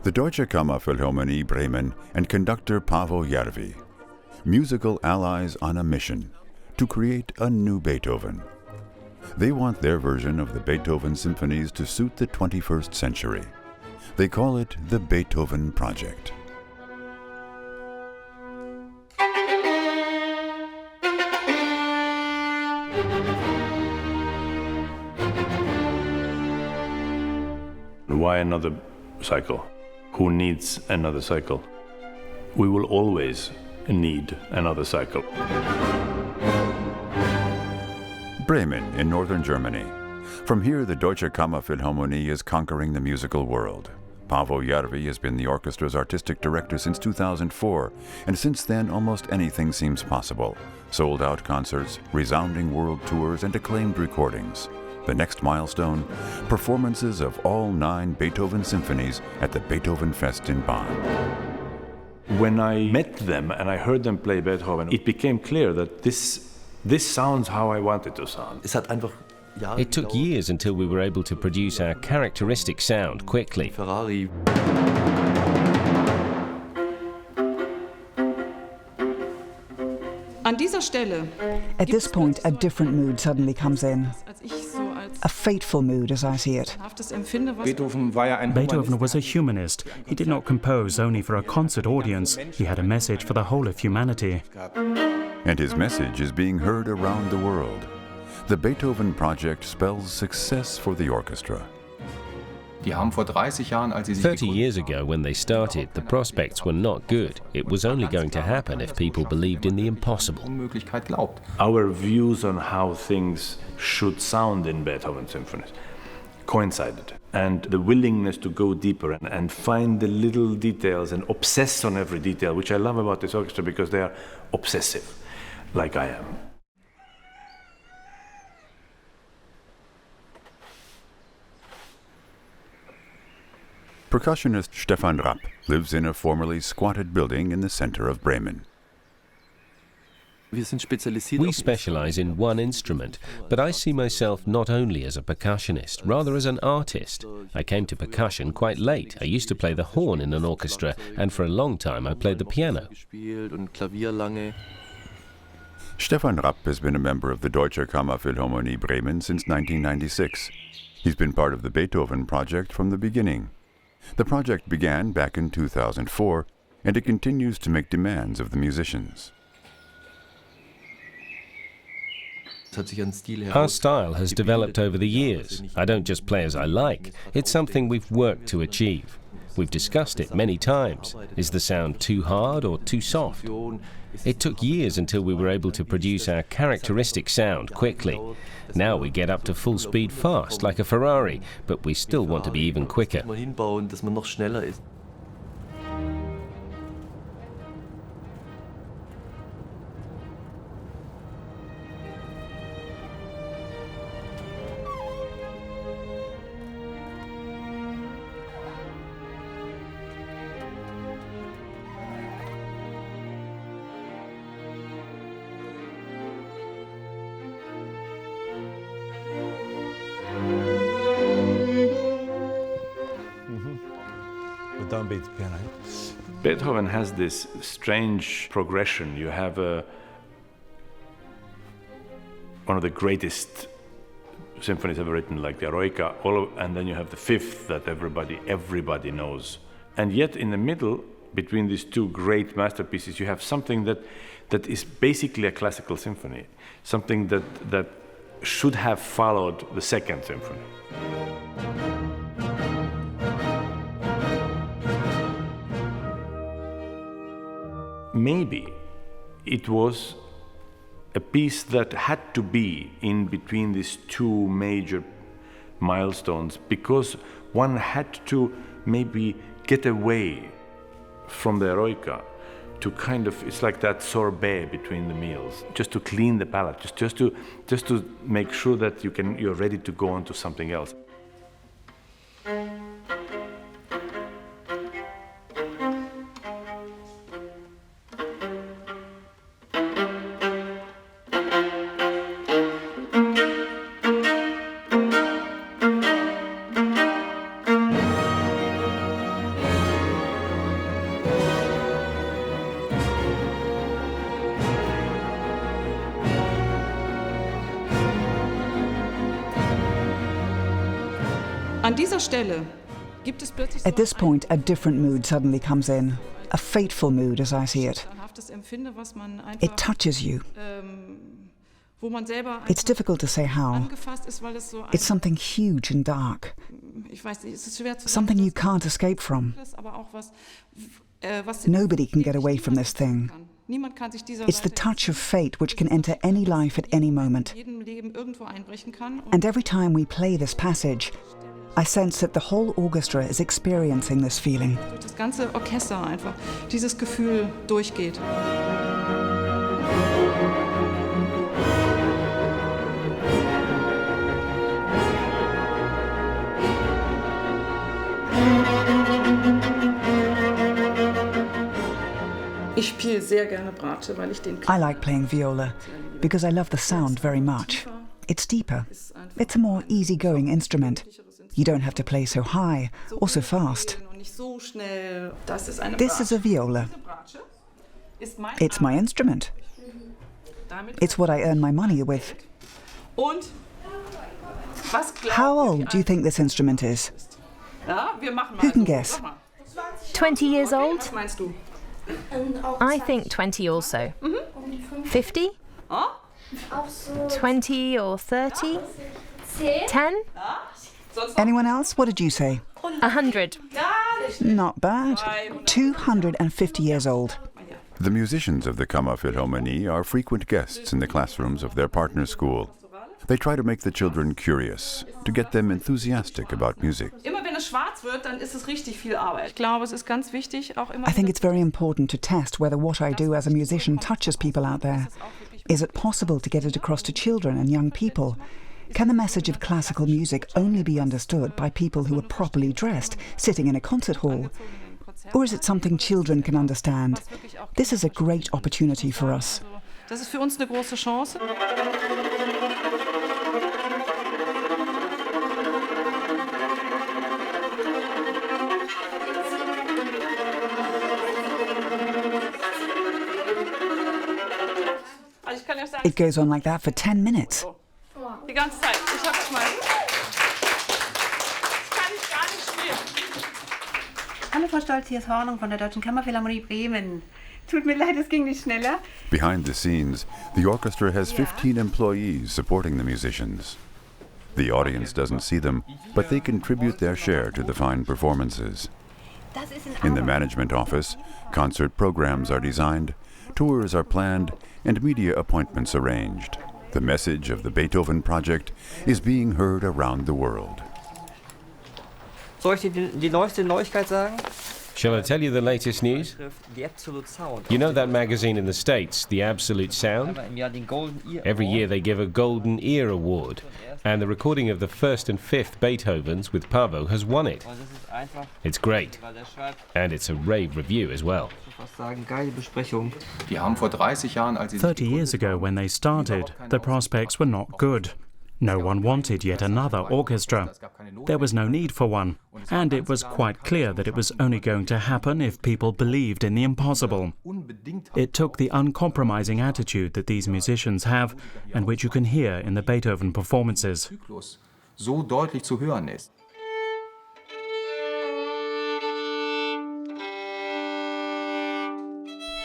The Deutsche Kammerphilharmonie Bremen and conductor Paavo Järvi, musical allies on a mission to create a new Beethoven. They want their version of the Beethoven symphonies to suit the 21st century. They call it the Beethoven Project. Why another cycle? Who needs another cycle? We will always need another cycle. Bremen in northern Germany. From here, the Deutsche Kammerphilharmonie is conquering the musical world. Paavo Järvi has been the orchestra's artistic director since 2004, and since then almost anything seems possible. Sold-out concerts, resounding world tours, and acclaimed recordings. The next milestone, performances of all 9 Beethoven symphonies at the Beethovenfest in Bonn. When I met them and I heard them play Beethoven, it became clear that this sounds how I want it to sound. It took years until we were able to produce our characteristic sound quickly. At this point, a different mood suddenly comes in. A fateful mood, as I see it. Beethoven was a humanist. He did not compose only for a concert audience. He had a message for the whole of humanity. And his message is being heard around the world. The Beethoven Project spells success for the orchestra. 30 years ago, when they started, the prospects were not good. It was only going to happen if people believed in the impossible. Our views on how things should sound in Beethoven symphonies coincided. And the willingness to go deeper and find the little details and obsess on every detail, which I love about this orchestra because they are obsessive, like I am. Percussionist Stefan Rapp lives in a formerly squatted building in the center of Bremen. We specialize in one instrument, but I see myself not only as a percussionist, rather as an artist. I came to percussion quite late. I used to play the horn in an orchestra, and for a long time I played the piano. Stefan Rapp has been a member of the Deutsche Kammerphilharmonie Bremen since 1996. He's been part of the Beethoven Project from the beginning. The project began back in 2004, and it continues to make demands of the musicians. Our style has developed over the years. I don't just play as I like. It's something we've worked to achieve. We've discussed it many times. Is the sound too hard or too soft? It took years until we were able to produce our characteristic sound quickly. Now we get up to full speed fast, like a Ferrari, but we still want to be even quicker. Beethoven has this strange progression. You have one of the greatest symphonies ever written, like the Eroica, and then you have the fifth that everybody knows. And yet in the middle, between these two great masterpieces, you have something that is basically a classical symphony, something that should have followed the second symphony. Maybe it was a piece that had to be in between these two major milestones, because one had to maybe get away from the Eroica to kind of, it's like that sorbet between the meals, just to clean the palate, just to make sure that you're ready to go on to something else. At this point, a different mood suddenly comes in, a fateful mood as I see it. It touches you. It's difficult to say how. It's something huge and dark, something you can't escape from. Nobody can get away from this thing. It's the touch of fate which can enter any life at any moment. And every time we play this passage, I sense that the whole orchestra is experiencing this feeling. Durch das ganze Orchester einfach dieses Gefühl durchgeht. Ich spiele sehr gerne Bratsche, weil ich den I like playing viola because I love the sound very much. It's deeper. It's a more easygoing instrument. You don't have to play so high or so fast. This is a viola. It's my instrument. It's what I earn my money with. How old do you think this instrument is? Who can guess? 20 years old? I think 20 also. 50? 20 or 30? 10? Anyone else? What did you say? 100. Not bad. 250 years old. The musicians of the Kammerphilharmonie are frequent guests in the classrooms of their partner school. They try to make the children curious, to get them enthusiastic about music. I think it's very important to test whether what I do as a musician touches people out there. Is it possible to get it across to children and young people? Can the message of classical music only be understood by people who are properly dressed, sitting in a concert hall? Or is it something children can understand? This is a great opportunity for us. Das ist für uns eine große Chance. It goes on like that for 10 minutes. Die ganze Zeit. Ich hab's mal. Das kann ich gar nicht spielen. Hallo Frau Stolz, hier ist Hornung von der Deutschen Kammerphilharmonie Bremen. Tut mir leid, es ging nicht schneller. Behind the scenes, the orchestra has 15 employees supporting the musicians. The audience doesn't see them, but they contribute their share to the fine performances. In the management office, concert programs are designed, tours are planned, and media appointments arranged. The message of the Beethoven Project is being heard around the world. Soll ich dir die neueste Neuigkeit sagen? Shall I tell you the latest news? You know that magazine in the States, The Absolute Sound? Every year they give a Golden Ear Award, and the recording of the first and fifth Beethovens with Paavo has won it. It's great, and it's a rave review as well. 30 years ago when they started, the prospects were not good. No one wanted yet another orchestra. There was no need for one, and it was quite clear that it was only going to happen if people believed in the impossible. It took the uncompromising attitude that these musicians have, and which you can hear in the Beethoven performances. So deutlich zu hören ist.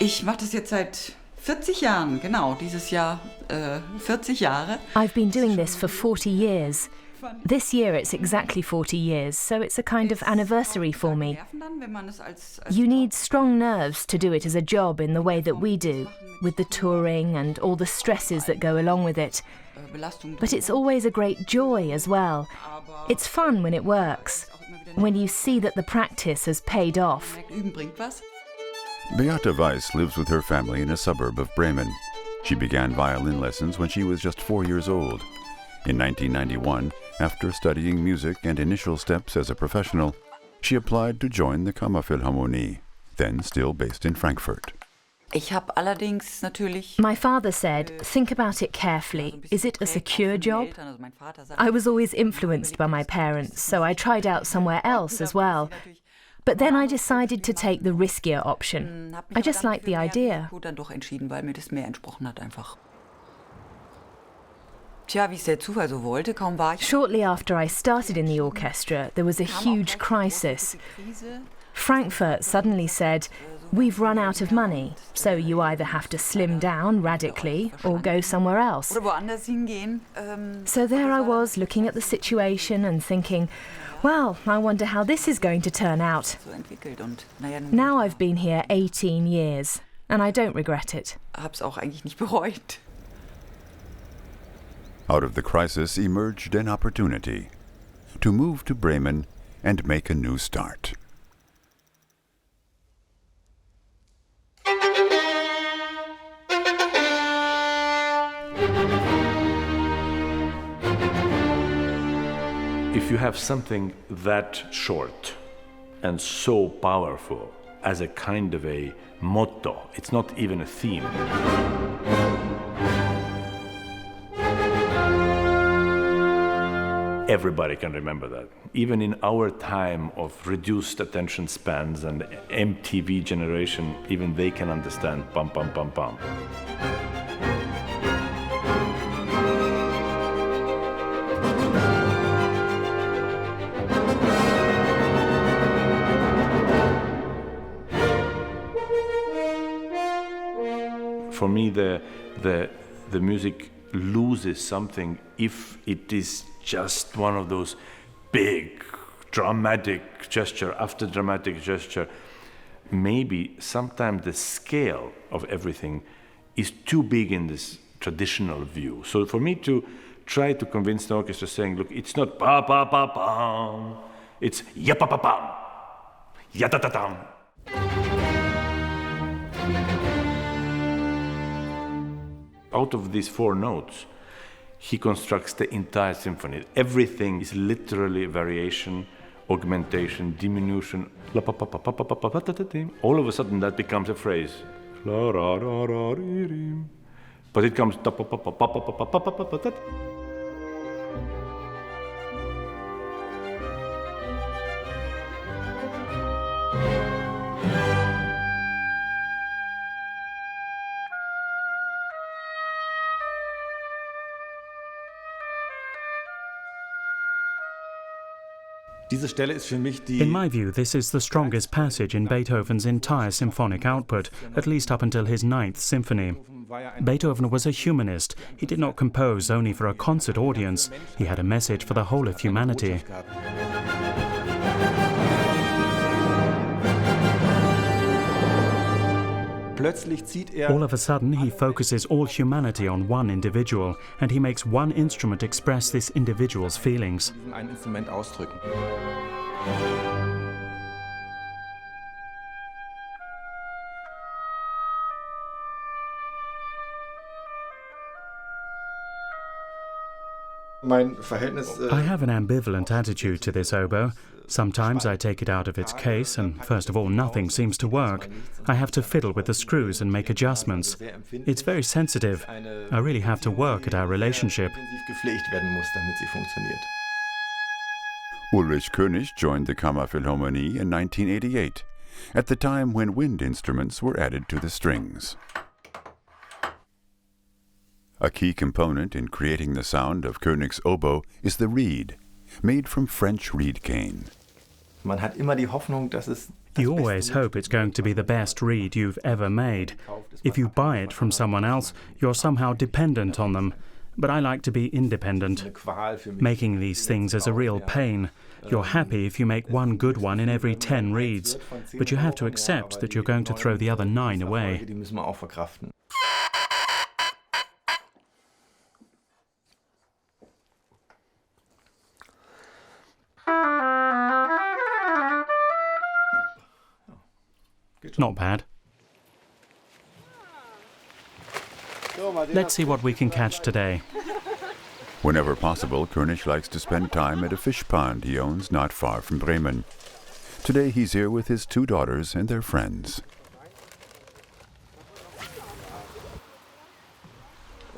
Ich mache das jetzt seit 40 Jahren, genau, dieses Jahr 40 Jahre. I've been doing this for 40 years. This year it's exactly 40 years, so it's a kind of anniversary for me. You need strong nerves to do it as a job in the way that we do, with the touring and all the stresses that go along with it. But it's always a great joy as well. It's fun when it works, when you see that the practice has paid off. Beate Weis lives with her family in a suburb of Bremen. She began violin lessons when she was just 4 years old. In 1991, after studying music and initial steps as a professional, she applied to join the Kammerphilharmonie, then still based in Frankfurt. My father said, think about it carefully. Is it a secure job? I was always influenced by my parents, so I tried out somewhere else as well. But then I decided to take the riskier option. I just liked the idea. Shortly after I started in the orchestra, there was a huge crisis. Frankfurt suddenly said, we've run out of money, so you either have to slim down radically or go somewhere else. So there I was looking at the situation and thinking, well, I wonder how this is going to turn out. Now I've been here 18 years, and I don't regret it. Out of the crisis emerged an opportunity to move to Bremen and make a new start. If you have something that short and so powerful as a kind of a motto, it's not even a theme. Everybody can remember that. Even in our time of reduced attention spans and MTV generation, even they can understand pam pam pam pam. For me, the music loses something if it is just one of those big, dramatic gesture after dramatic gesture. Maybe sometimes the scale of everything is too big in this traditional view. So for me to try to convince the orchestra saying, look, it's not pa pa pa pam, it's ya pa pa pam, ya ta ta tam. Out of these 4 notes, he constructs the entire symphony. Everything is literally variation, augmentation, diminution. All of a sudden that becomes a phrase. But it comes. In my view, this is the strongest passage in Beethoven's entire symphonic output, at least up until his 9th symphony. Beethoven was a humanist. He did not compose only for a concert audience. He had a message for the whole of humanity. All of a sudden, he focuses all humanity on one individual, and he makes one instrument express this individual's feelings. I have an ambivalent attitude to this oboe. Sometimes I take it out of its case and, first of all, nothing seems to work. I have to fiddle with the screws and make adjustments. It's very sensitive. I really have to work at our relationship. Ulrich König joined the Kammerphilharmonie in 1988, at the time when wind instruments were added to the strings. A key component in creating the sound of König's oboe is the reed, made from French reed cane. You always hope it's going to be the best reed you've ever made. If you buy it from someone else, you're somehow dependent on them. But I like to be independent. Making these things is a real pain. You're happy if you make one good one in every 10 reeds, but you have to accept that you're going to throw the other 9 away. Not bad. Let's see what we can catch today. Whenever possible, König likes to spend time at a fish pond he owns not far from Bremen. Today he's here with his 2 daughters and their friends.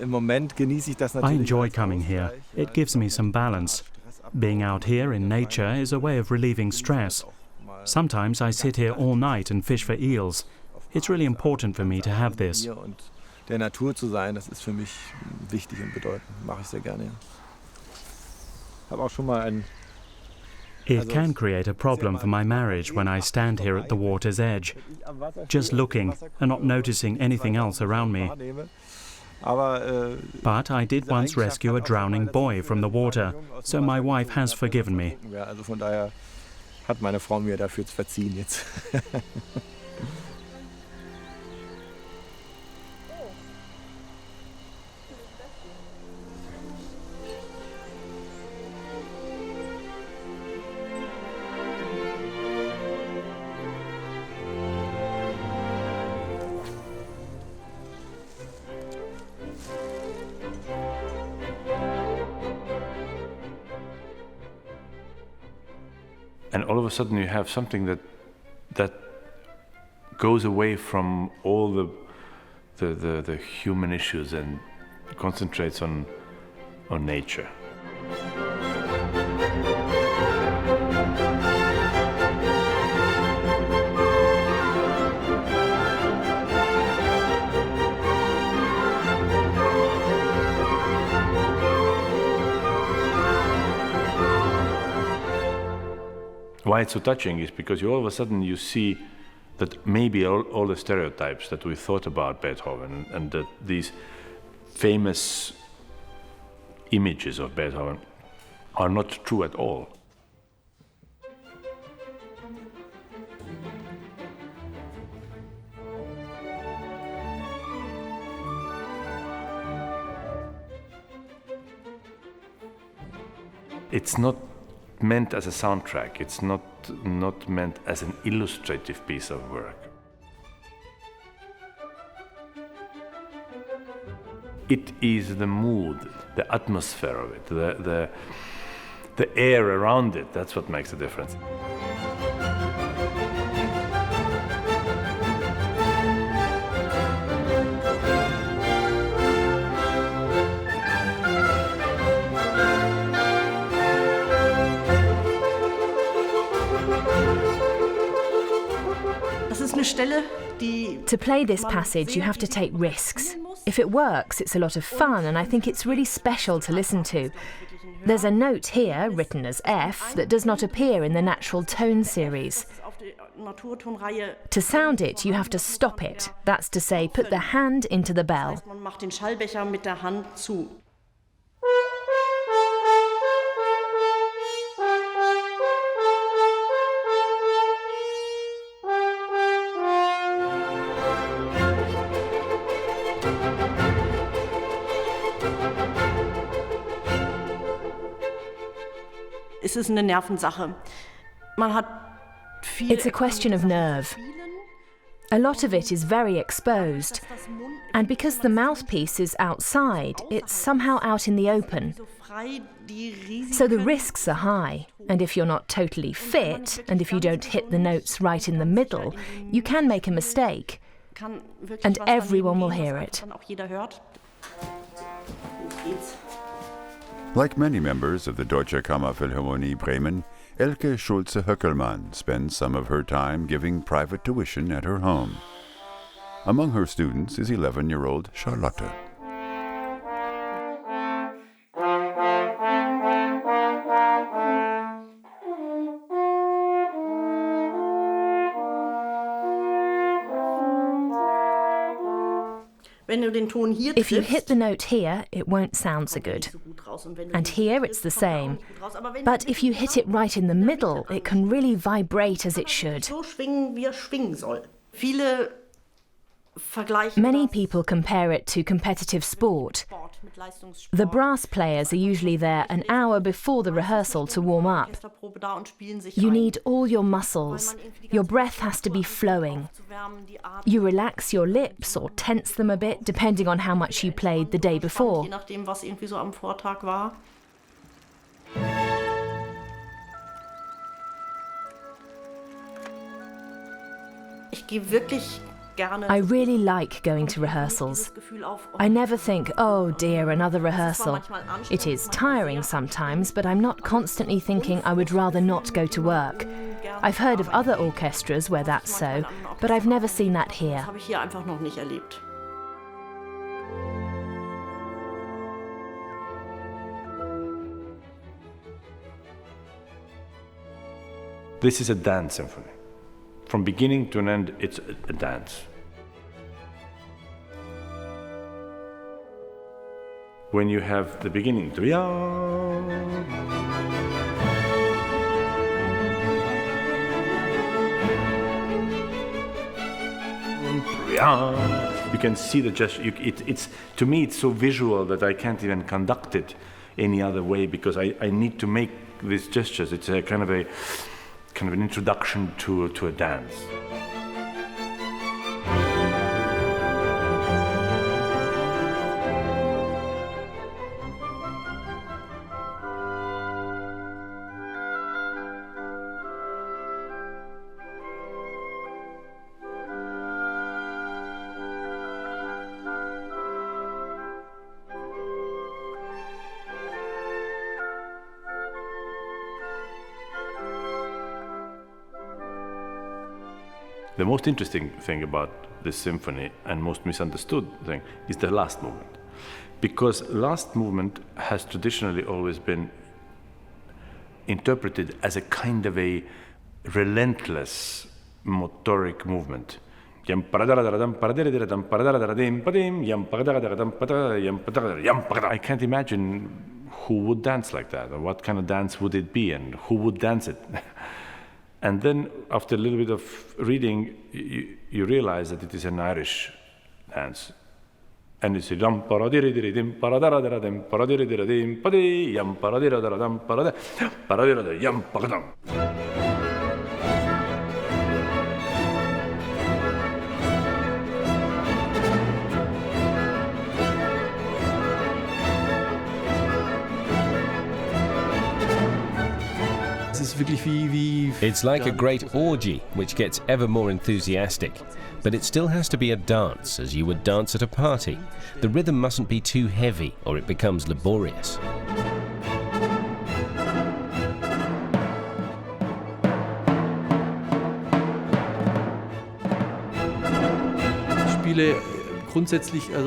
I enjoy coming here. It gives me some balance. Being out here in nature is a way of relieving stress. Sometimes I sit here all night and fish for eels. It's really important for me to have this. Der Natur zu sein, das ist für mich wichtig und bedeutend. Mache ich sehr gerne. Habe auch schon mal It can create a problem for my marriage when I stand here at the water's edge, just looking and not noticing anything else around me. But I did once rescue a drowning boy from the water, so my wife has forgiven me. Also von daher hat meine Frau mir dafür verziehen jetzt. And all of a sudden you have something that goes away from all the human issues and concentrates on nature. Why it's so touching is because all of a sudden you see that maybe all the stereotypes that we thought about Beethoven and that these famous images of Beethoven are not true at all. It's not meant as a soundtrack, it's not meant as an illustrative piece of work. It is the mood, the atmosphere of it, the air around it, that's what makes a difference. To play this passage, you have to take risks. If it works, it's a lot of fun, and I think it's really special to listen to. There's a note here, written as F, that does not appear in the natural tone series. To sound it, you have to stop it. That's to say, put the hand into the bell. It's a question of nerve. A lot of it is very exposed, and because the mouthpiece is outside, it's somehow out in the open. So the risks are high, and if you're not totally fit, and if you don't hit the notes right in the middle, you can make a mistake, and everyone will hear it. Like many members of the Deutsche Kammerphilharmonie Bremen, Elke Schulze Höckelmann spends some of her time giving private tuition at her home. Among her students is 11-year-old Charlotte. If you hit the note here, it won't sound so good. And here it's the same. But if you hit it right in the middle, it can really vibrate as it should. Many people compare it to competitive sport. The brass players are usually there an hour before the rehearsal to warm up. You need all your muscles. Your breath has to be flowing. You relax your lips or tense them a bit, depending on how much you played the day before. I really like going to rehearsals. I never think, oh dear, another rehearsal. It is tiring sometimes, but I'm not constantly thinking I would rather not go to work. I've heard of other orchestras where that's so, but I've never seen that here. This is a dance symphony. From beginning to an end, it's a dance. When you have the beginning, you can see the gesture. It's to me, it's so visual that I can't even conduct it any other way because I need to make these gestures. It's a kind of an introduction to a dance. The most interesting thing about this symphony and most misunderstood thing is the last movement. Because last movement has traditionally always been interpreted as a kind of a relentless motoric movement. I can't imagine who would dance like that, or what kind of dance would it be, and who would dance it. And then, after a little bit of reading, you realize that it is an Irish dance. And it's yam paradiri dim paradara dim paradiri dim padi yam paradira dam parada paradira yam paradam. It's like a great orgy, which gets ever more enthusiastic. But it still has to be a dance, as you would dance at a party. The rhythm mustn't be too heavy, or it becomes laborious.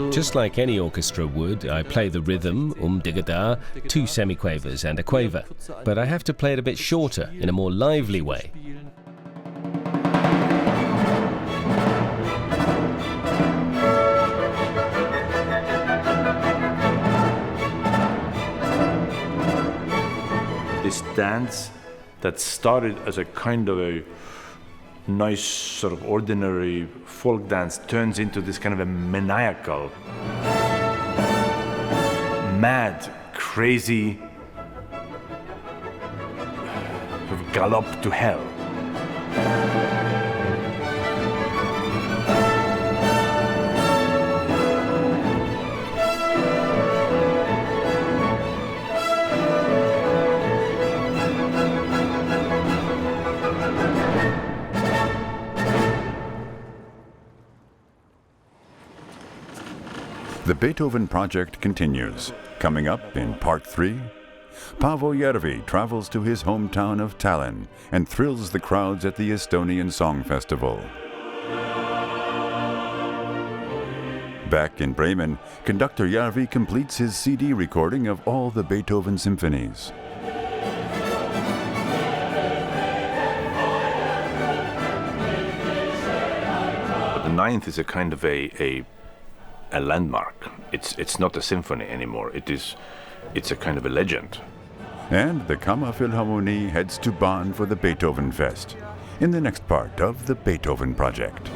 Just like any orchestra would, I play the rhythm, digada, 2 semiquavers and a quaver, but I have to play it a bit shorter, in a more lively way. This dance that started as a kind of a nice sort of ordinary folk dance turns into this kind of a maniacal, mad, crazy gallop to hell. The Beethoven Project continues. Coming up in Part 3, Paavo Järvi travels to his hometown of Tallinn and thrills the crowds at the Estonian Song Festival. Back in Bremen, conductor Järvi completes his CD recording of all the Beethoven symphonies. The ninth is a kind of a landmark. It's not a symphony anymore. It's a kind of a legend. And the Kammerphilharmonie heads to Bonn for the Beethovenfest in the next part of the Beethoven Project.